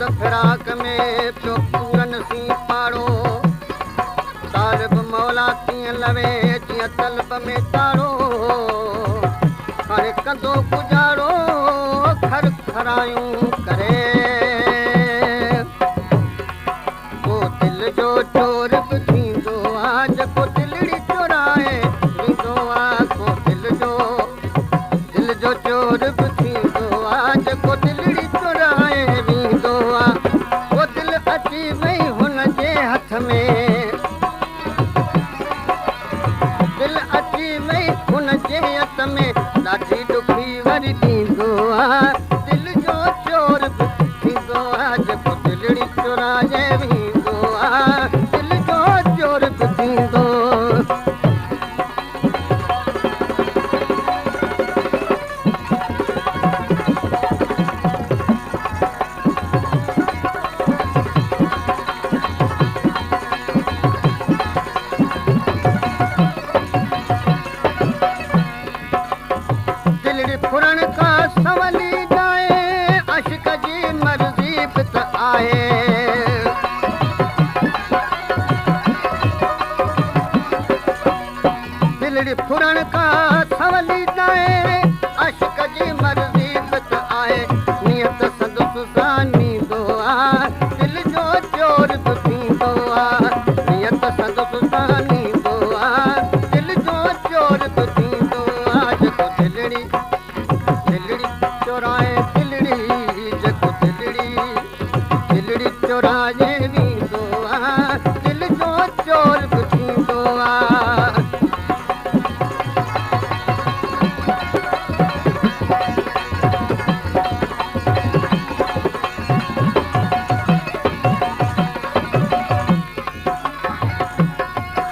दर्द फिराक में पियो पूरन सी पाड़ो तालिब मौला तीअं लवे जीअं तलब में ताड़ो हाणे कंदो गुजारो खर खरायूं करे को दिल जो चोर बि थींदो आहे जेको दिलड़ी चोराए वींदो आहे को दिल जो चोर बि थींदो आहे जेको दिलड़ी चोराए वींदो आहे वो दिल अची वई हुन जे हथ में दिल अची वई हुन जे हथ में ॾाढी ॾुखी वरी ॾींदो आहे दिल जो चोर बि थींदो आहे जेको दिलड़ी चोराए वींदो आहे दिल जो चोर बि थींदो दिलड़ी फुरण का सवली जाए अश्क जी मर्जी बि त आहे दिलड़ी फुरण का सवली जाए अश्क जी मर्जी बि त आहे नियत संदसि सां नींदो आहे दिल जो चोर बि थींदो आहे नियत संदसि सां नींदो आहे दिल जो चोर बि थींदो आहे जेको दिलड़ी चोराए दिलड़ी जेको दिलड़ी चोराए वींदो आहे दिल जो चोर बि थींदो आहे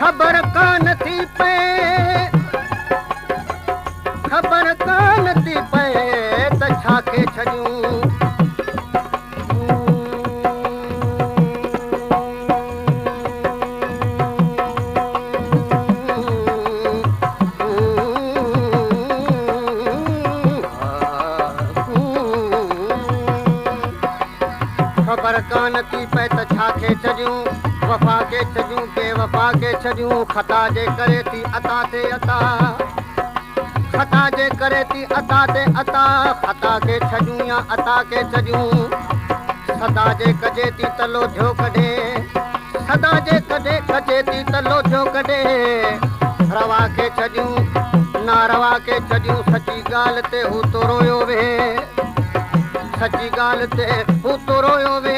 ख़बर कान थी पए ख़बर कान थी पए त छा के छॾियूं ख़बर कान थी पए त छा के छॾियूं वफ़ा के छॾियूं बेवफ़ा के छॾियूं ख़ता जे करे थी अता ते अता ख़ता जे करे थी अता ते अता ख़ता के छॾियूं या अता के छॾियूं सदा जे कजे थी तलो थियो कढे सदा जे कॾे कजे थी तलो थियो कढे रवा के छॾियूं ना रवा के छॾियूं सची ॻाल्हि ते हू तो रोयो वे सची ॻाल्हि ते हू तो रोयो वे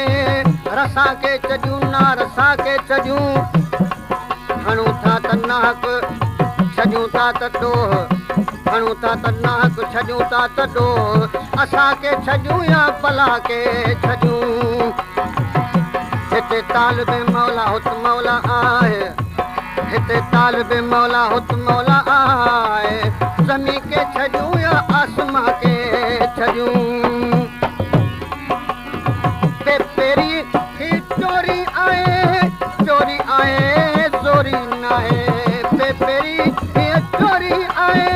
रसा के छॾियूं ना रसा के छॾियूं हणूं था त नाहक छॾियूं था त ॾोह हणूं था त नाहक छॾियूं था त ॾोह असांखे छॾियूं या भला के छॾियूं हिते तालिब मौला हुत मौला आहे हिते तालिब मौला हुत मौला आहे ज़मी के छॾियूं या आसमां के छॾियूं पेरी ही चोरी आहे ज़ोरी नाहे पेरी ही चोरी आहे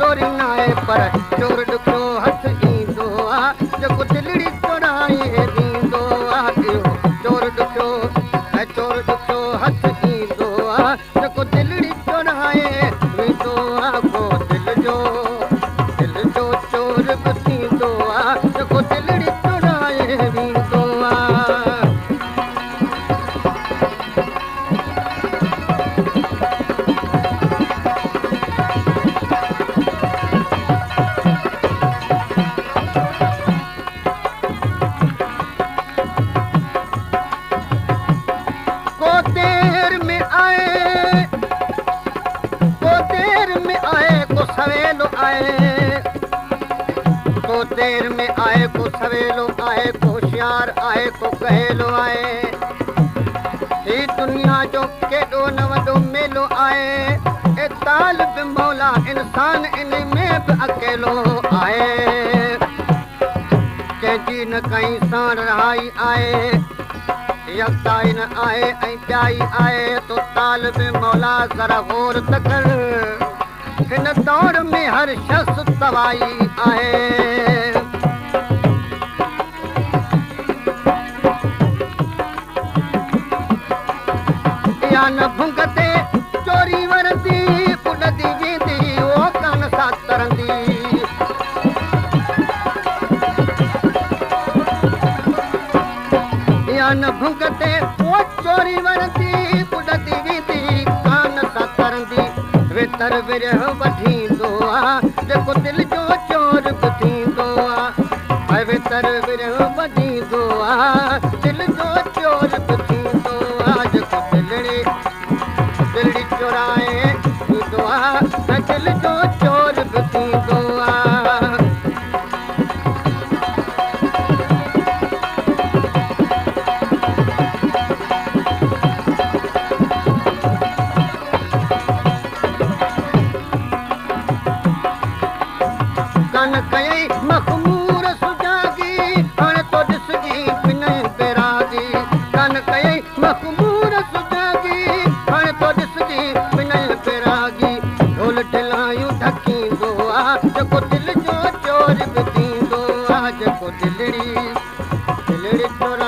ज़ोरी नाहे पर चोर ॾुखियो हथ ईंदो आहे जेको दिलड़ी चोराए ॾींदो आहे चोर ॾुखियो हथ ईंदो आहे जेको दिलड़ी चोराए ॾींदो आहे को दिल जो चोर बि थींदो आहे जेको दिलड़ी चोराए ॾींदो आहे सवेलो आए को देर में आए को सवेलो आए को होशियार आए को कहेलो आए ही दुनिया जो केॾो न वॾो मेलो आए ए तालिब मौला इंसान इन में बि अकेलो आए कंहिंजी न कहीं साण रहाई आए यकताई न आए ऐं ॿियाई आए तो तालिब मौला ज़रा गौर त कर हिन दौर में हर शख़्स तबाही आहे या न भुंगते चोरी वरती उॾंदी वेंदी ओ कान सां तरंदी या न भुंगते ओ चोरी वरती उॾंदी वेंदी कान सां तरंदी वितर विरह वठींदो आहे जेको दिलि जो चोर बि थींदो आहे वितर विरह वठींदो आहे दिलि जो चोर बि थींदो आहे जेको दिलि चोराए थींदो आहे दिलि जो चोर बि थींदो आहे कन कयई मखमूर सुजागी हाणे तो ॾिसजी पिनई बैरागी कन कयई मखमूर सुजागी हाणे तो ॾिसजी पिनई बैरागी ढोल ढिलायूं ढकींदो आहे जेको दिलि जो चोर बि थींदो आहे जेको दिलड़ी चोर